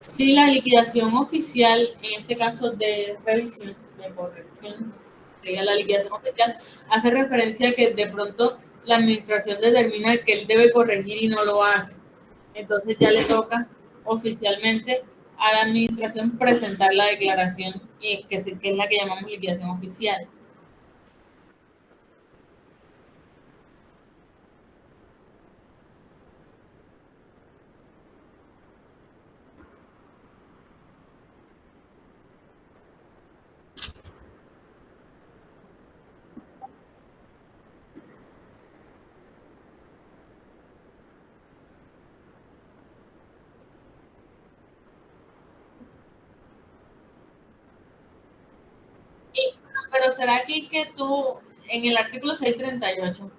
Sí, la liquidación oficial, en este caso de revisión, de corrección, sería la liquidación oficial, hace referencia a que de pronto la administración determina que él debe corregir y no lo hace. Entonces ya le toca oficialmente a la administración presentar la declaración, que es la que llamamos liquidación oficial. Pero será aquí que tú, en el artículo 638,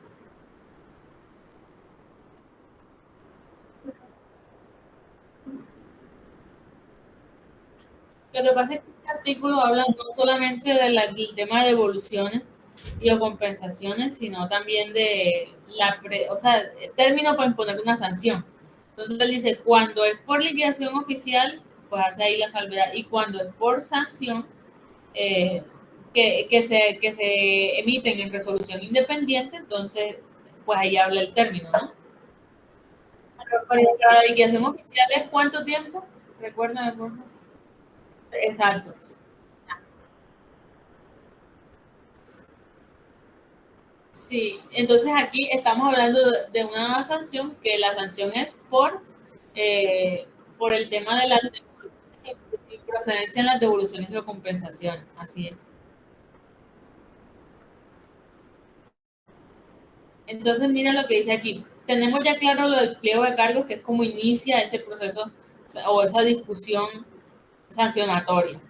lo que pasa es que este artículo habla no solamente del tema de devoluciones y o compensaciones, sino también de término para imponer una sanción. Entonces él dice, cuando es por liquidación oficial, pues hace ahí la salvedad, y cuando es por sanción, que se emiten en resolución independiente, entonces, pues ahí habla el término, ¿no? Pero la liquidación oficial es ¿cuánto tiempo? Recuérdame, por favor. Exacto. Sí, entonces aquí estamos hablando de una sanción, que la sanción es por el tema de la improcedencia en las devoluciones de compensación. Así es. Entonces, mira lo que dice aquí. Tenemos ya claro lo del pliego de cargos, que es como inicia ese proceso o esa discusión sancionatoria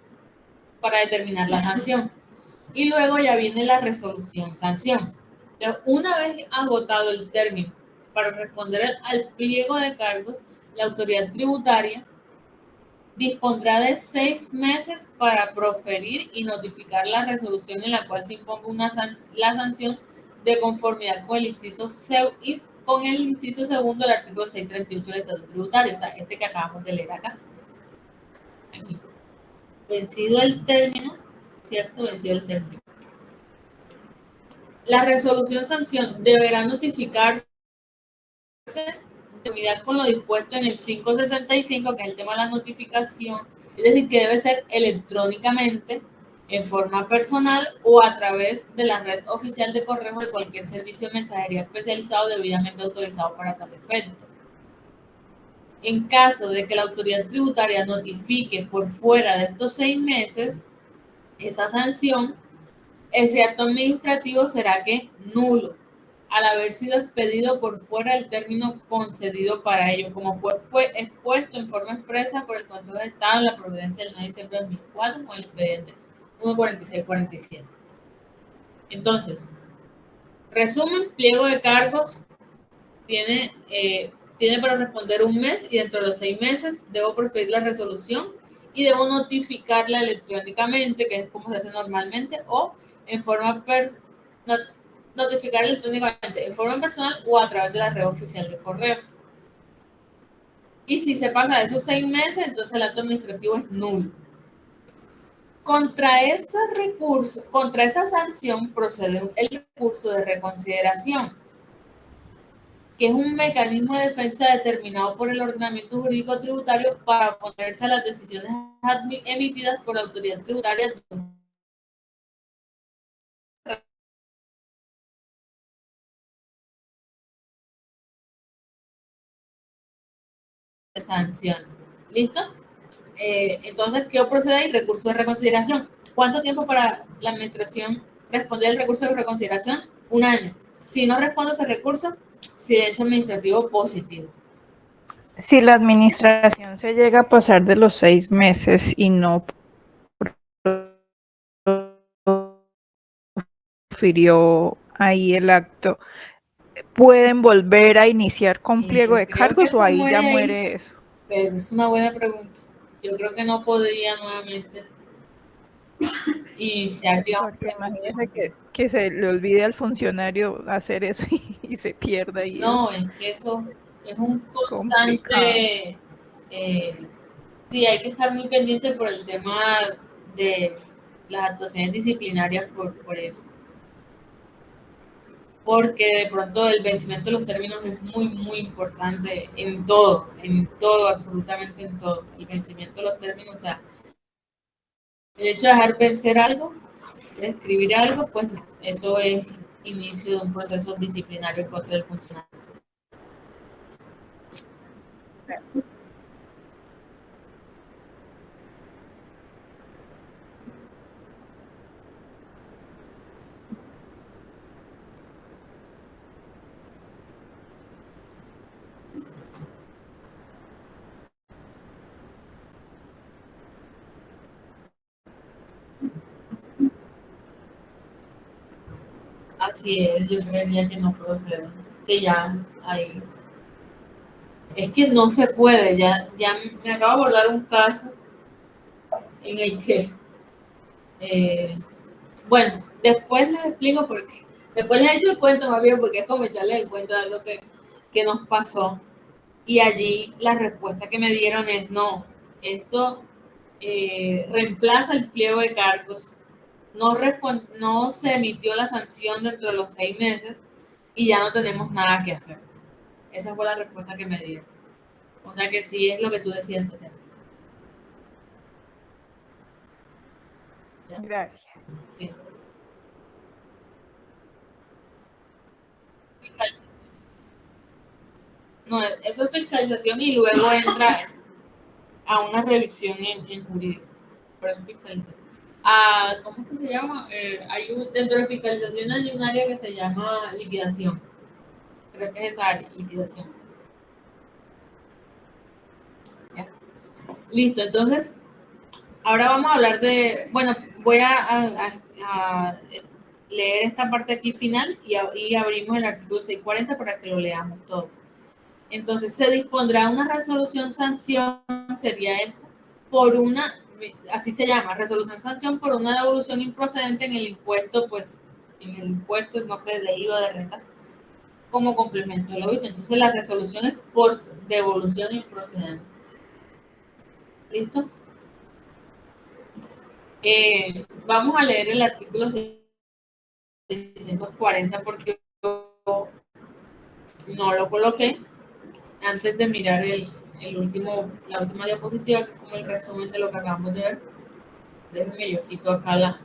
para determinar la sanción. Y luego ya viene la resolución sanción. Entonces, una vez agotado el término para responder al pliego de cargos, la autoridad tributaria dispondrá de 6 meses para proferir y notificar la resolución en la cual se imponga la sanción de conformidad con el inciso segundo del artículo 638 del Estatuto Tributario, o sea, este que acabamos de leer acá. Aquí. Vencido el término, ¿cierto? Vencido el término. La resolución sanción deberá notificarse de conformidad con lo dispuesto en el 565, que es el tema de la notificación, es decir, que debe ser electrónicamente, en forma personal o a través de la red oficial de correo de cualquier servicio de mensajería especializado debidamente autorizado para tal efecto. En caso de que la autoridad tributaria notifique por fuera de estos 6 meses, esa sanción, ese acto administrativo será que nulo, al haber sido expedido por fuera del término concedido para ello, como fue expuesto en forma expresa por el Consejo de Estado en la Providencia del 9 de diciembre de 2004 con el expediente 14647. Entonces, resumen, pliego de cargos tiene para responder un mes, y dentro de los 6 meses debo proferir la resolución y debo notificarla electrónicamente, que es como se hace normalmente, o en forma notificar electrónicamente en forma personal o a través de la red oficial de correo. Y si se pasa de esos 6 meses, entonces el acto administrativo es nulo. Contra ese recurso, contra esa sanción, procede el recurso de reconsideración, que es un mecanismo de defensa determinado por el ordenamiento jurídico tributario para oponerse a las decisiones emitidas por la autoridad tributaria de sanciones. ¿Listo? Entonces, ¿qué procede ahí? Recurso de reconsideración. ¿Cuánto tiempo para la administración responder el recurso de reconsideración? 1 año. Si no responde ese recurso, Silencio administrativo positivo. Si la administración se llega a pasar de los 6 meses y no profirió ahí el acto, ¿pueden volver a iniciar con pliego de cargos o ahí ya muere eso? Pero es una buena pregunta. Yo creo que no podría nuevamente iniciar, digamos. Porque imagínese que se le olvide al funcionario hacer eso y se pierda ahí. No, es que eso es un complicado. constante. Sí, hay que estar muy pendiente por el tema de las actuaciones disciplinarias por eso. Porque de pronto el vencimiento de los términos es muy, muy importante en todo, absolutamente en todo. El vencimiento de los términos, o sea, el hecho de dejar vencer algo, de escribir algo, pues eso es inicio de un proceso disciplinario en contra del funcionario. Así es, yo creería que no procede, que ya hay. Es que no se puede, ya me acabo de abordar un caso en el que, bueno, después les explico por qué. Después les echo el cuento más bien porque es como echarles el cuento de algo que nos pasó. Y allí la respuesta que me dieron es no, esto reemplaza el pliego de cargos, no se emitió la sanción dentro de los 6 meses y ya no tenemos nada que hacer. Esa fue la respuesta que me dieron. O sea que sí es lo que tú decías, Tatiana. Gracias. Sí. No, eso es fiscalización y luego entra a una revisión en jurídico. Por eso es fiscalización. ¿Cómo es que se llama? Dentro de fiscalización hay un área que se llama liquidación. Creo que es esa área, liquidación. ¿Ya? Listo, entonces, ahora vamos a hablar de, bueno, voy a leer esta parte aquí final y abrimos el artículo 640 para que lo leamos todos. Entonces, se dispondrá una resolución sanción, sería esto, por una, así se llama, resolución sanción por una devolución improcedente en el impuesto, pues, en el impuesto, no sé, de IVA de renta, como complemento del audito. Entonces, la resolución es por devolución improcedente. ¿Listo? Vamos a leer el artículo 640 porque yo no lo coloqué antes de mirar la última diapositiva, que es como el resumen de lo que acabamos de ver. Déjenme, yo quito acá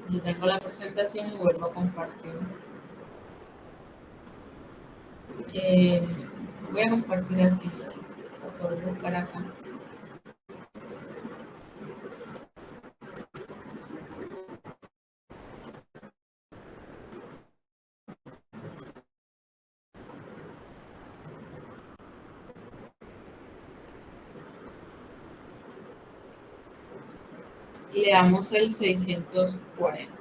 yo tengo la presentación y vuelvo a compartir. Voy a compartir así, para poder buscar acá. Leamos el 640.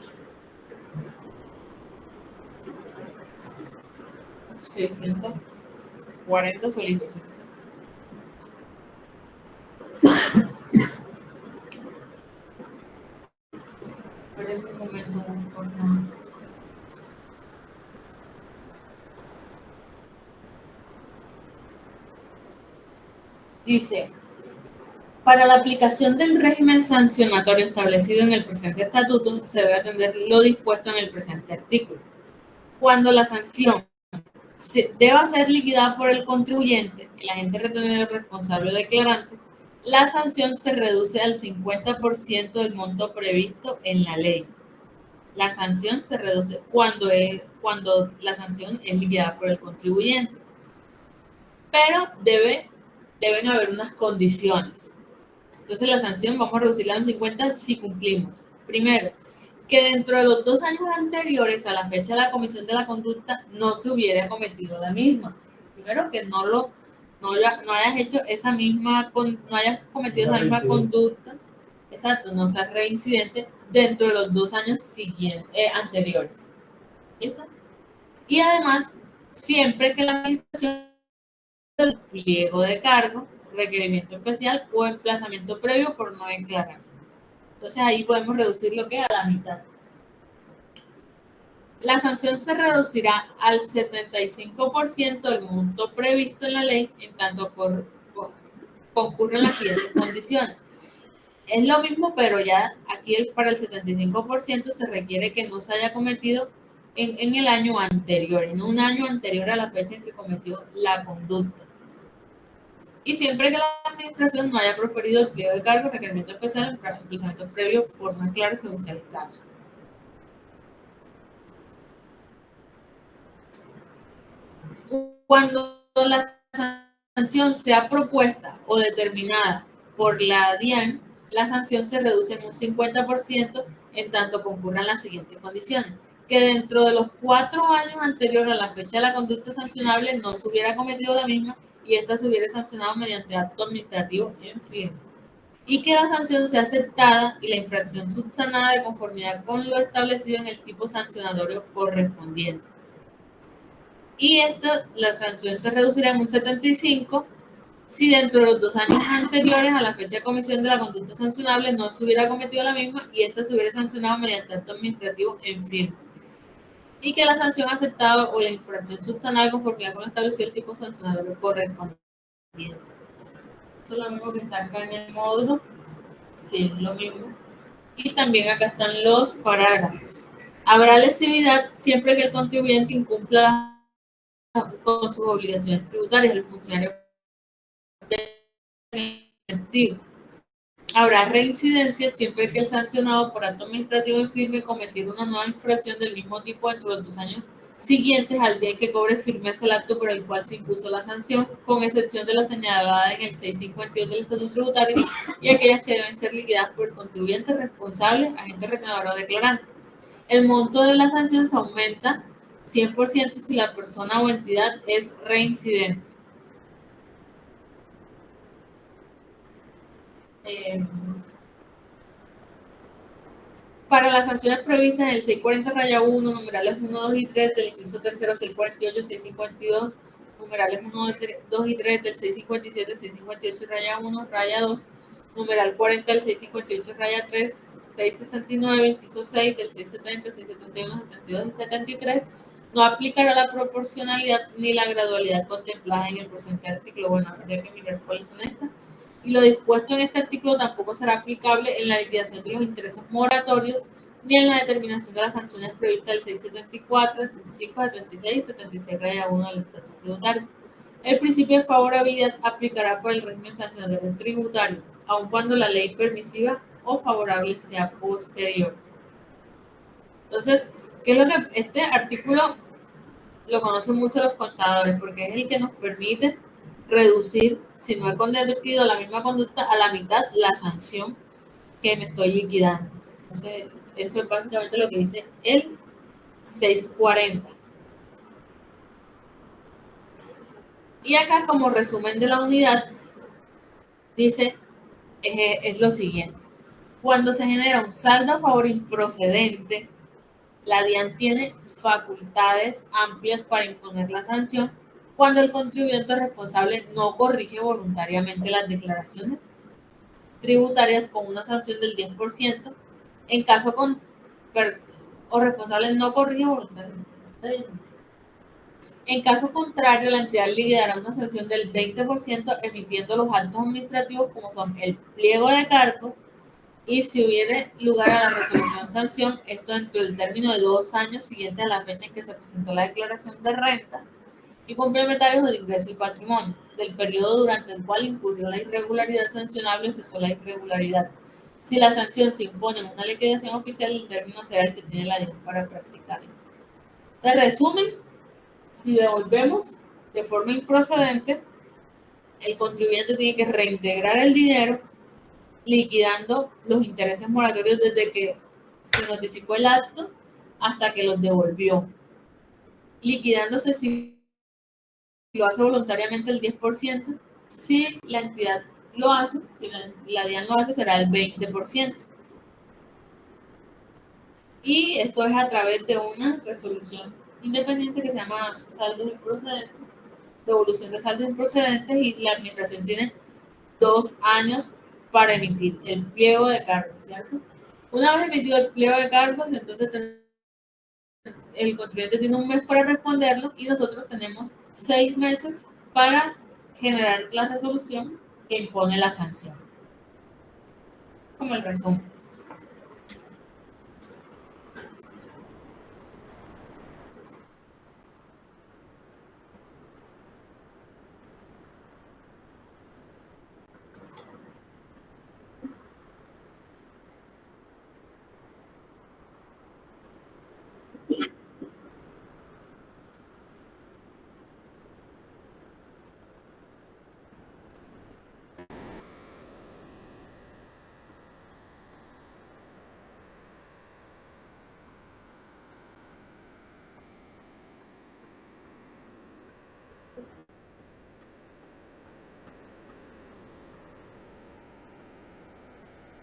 640 solitos. Esperen un momento, por favor. Dice, para la aplicación del régimen sancionatorio establecido en el presente estatuto, se debe atender lo dispuesto en el presente artículo. Cuando la sanción deba ser liquidada por el contribuyente, el agente retenedor responsable o declarante, la sanción se reduce al 50% del monto previsto en la ley. La sanción se reduce cuando la sanción es liquidada por el contribuyente. Pero deben haber unas condiciones. Entonces la sanción vamos a reducirla a un 50 si cumplimos. Primero, que dentro de los 2 años anteriores a la fecha de la comisión de la conducta no se hubiera cometido la misma. Primero, que no hayas hecho esa misma, no hayas cometido esa misma conducta, exacto, no seas reincidente dentro de los 2 años anteriores. ¿Listo? Y además, siempre que la administración del pliego de cargo, requerimiento especial o emplazamiento previo por no declarar. Entonces ahí podemos reducir lo que a la mitad. La sanción se reducirá al 75% del monto previsto en la ley en tanto concurren las siguientes condiciones. Es lo mismo, pero ya aquí para el 75% se requiere que no se haya cometido en el año anterior, en un año anterior a la fecha en que cometió la conducta. Y siempre que la administración no haya proferido el pliego de cargo, requerimiento especial, emplazamiento previo por no declarar según sea el caso. Cuando la sanción sea propuesta o determinada por la DIAN, la sanción se reduce en un 50% en tanto concurran las siguientes condiciones: que dentro de los 4 años anteriores a la fecha de la conducta sancionable no se hubiera cometido la misma y ésta se hubiera sancionado mediante acto administrativo en firme, y que la sanción sea aceptada y la infracción subsanada de conformidad con lo establecido en el tipo sancionatorio correspondiente. Y la sanción se reducirá en un 75% si dentro de los 2 años anteriores a la fecha de comisión de la conducta sancionable no se hubiera cometido la misma y ésta se hubiera sancionado mediante acto administrativo en firme, y que la sanción aceptada o la infracción subsanada de conformidad con lo establecido el tipo sancionatorio correspondiente. Eso es lo mismo que está acá en el módulo. Sí, es lo mismo. Y también acá están los parágrafos. Habrá lesividad siempre que el contribuyente incumpla con sus obligaciones tributarias. El funcionario efectivo. Habrá reincidencia siempre que el sancionado por acto administrativo en firme cometiera una nueva infracción del mismo tipo dentro de los 2 años siguientes al día en que cobre firmeza el acto por el cual se impuso la sanción, con excepción de la señalada en el 652 del Estatuto Tributario y aquellas que deben ser liquidadas por el contribuyente responsable, agente reclamador o declarante. El monto de la sanción se aumenta 100% si la persona o entidad es reincidente. Para las sanciones previstas en el 640-1, numerales 1, 2 y 3 del inciso tercero, 648, 652, numerales 1, 2 y 3 del 657, 658-1, raya 2, numeral 40 del 658-3, 669, inciso 6 del 670, 671, 72 y 73, no aplicará la proporcionalidad ni la gradualidad contemplada en el presente artículo. Bueno, habría que mirar cuáles son estas. Y lo dispuesto en este artículo tampoco será aplicable en la liquidación de los intereses moratorios ni en la determinación de las sanciones previstas del 674, 75, 76 y 76 raya 1 del Estatuto Tributario. El principio de favorabilidad aplicará por el régimen sancionatorio tributario, aun cuando la ley permisiva o favorable sea posterior. Entonces, ¿qué es lo que este artículo lo conocen mucho los contadores? Porque es el que nos permite reducir, si no he cometido la misma conducta, a la mitad la sanción que me estoy liquidando. Entonces, eso es básicamente lo que dice el 640. Y acá, como resumen de la unidad, dice, es lo siguiente: cuando se genera un saldo a favor improcedente, la DIAN tiene facultades amplias para imponer la sanción cuando el contribuyente responsable no corrige voluntariamente las declaraciones tributarias con una sanción del 10%, en caso o responsable no corrige voluntariamente. En caso contrario, la entidad liquidará una sanción del 20% emitiendo los actos administrativos como son el pliego de cargos, y si hubiere lugar a la resolución sanción, esto dentro del término de 2 años siguientes a la fecha en que se presentó la declaración de renta y complementarios de ingreso y patrimonio, del periodo durante el cual incurrió la irregularidad sancionable o cesó la irregularidad. Si la sanción se impone en una liquidación oficial, el término será el que tiene la DIAN para practicar eso. De resumen, si devolvemos de forma improcedente, el contribuyente tiene que reintegrar el dinero liquidando los intereses moratorios desde que se notificó el acto hasta que los devolvió, liquidándose si lo hace voluntariamente el 10%, si la entidad lo hace, si la DIAN lo hace, será el 20%. Y eso es a través de una resolución independiente que se llama saldos improcedentes, devolución de saldos improcedentes, y la administración tiene 2 años para emitir el pliego de cargos, ¿cierto? Una vez emitido el pliego de cargos, entonces el contribuyente tiene 1 mes para responderlo y nosotros tenemos 6 meses para generar la resolución que impone la sanción. Como el resumen.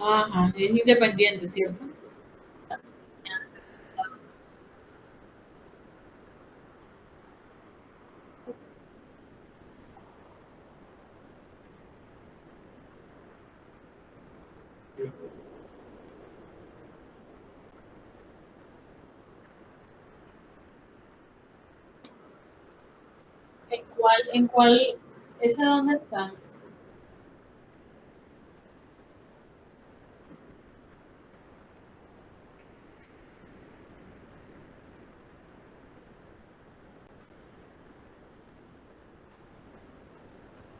Ajá, es independiente, ¿cierto? ¿En cuál, ese dónde está?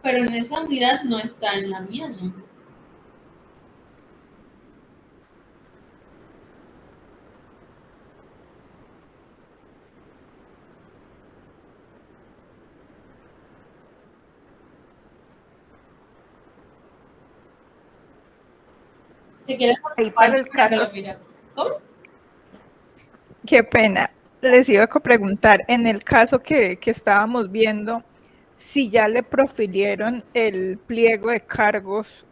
Pero en esa unidad no está, en la mía, ¿no? Si quieres, Ahí para el cargo. ¿Cómo? Qué pena. Les iba a preguntar, en el caso que estábamos viendo, si ya le profirieron el pliego de cargos,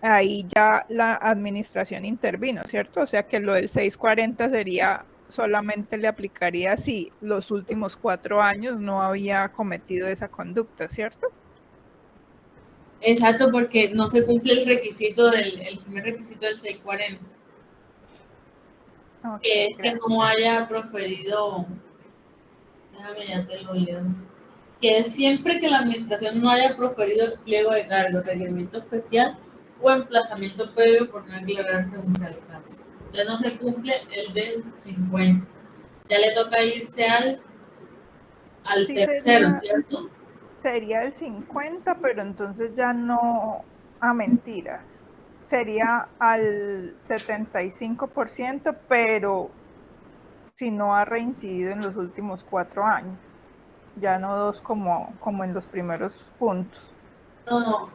ahí ya la administración intervino, ¿cierto? O sea que lo del 640 sería, solamente le aplicaría si los últimos 4 años no había cometido esa conducta, ¿cierto? Exacto, porque no se cumple el requisito el primer requisito del 640, que es que no haya proferido, déjame ya te lo leo, que es siempre que la administración no haya proferido el pliego de cargo, requerimiento especial o emplazamiento previo por no aclarar según sea el caso. Ya no se cumple el del 50. Ya le toca irse al Sí, tercero, ¿cierto? sería el 50, pero entonces ya no a mentiras. Sería al 75%, pero si no ha reincidido en los últimos 4 años. Ya no 2 como en los primeros puntos. No,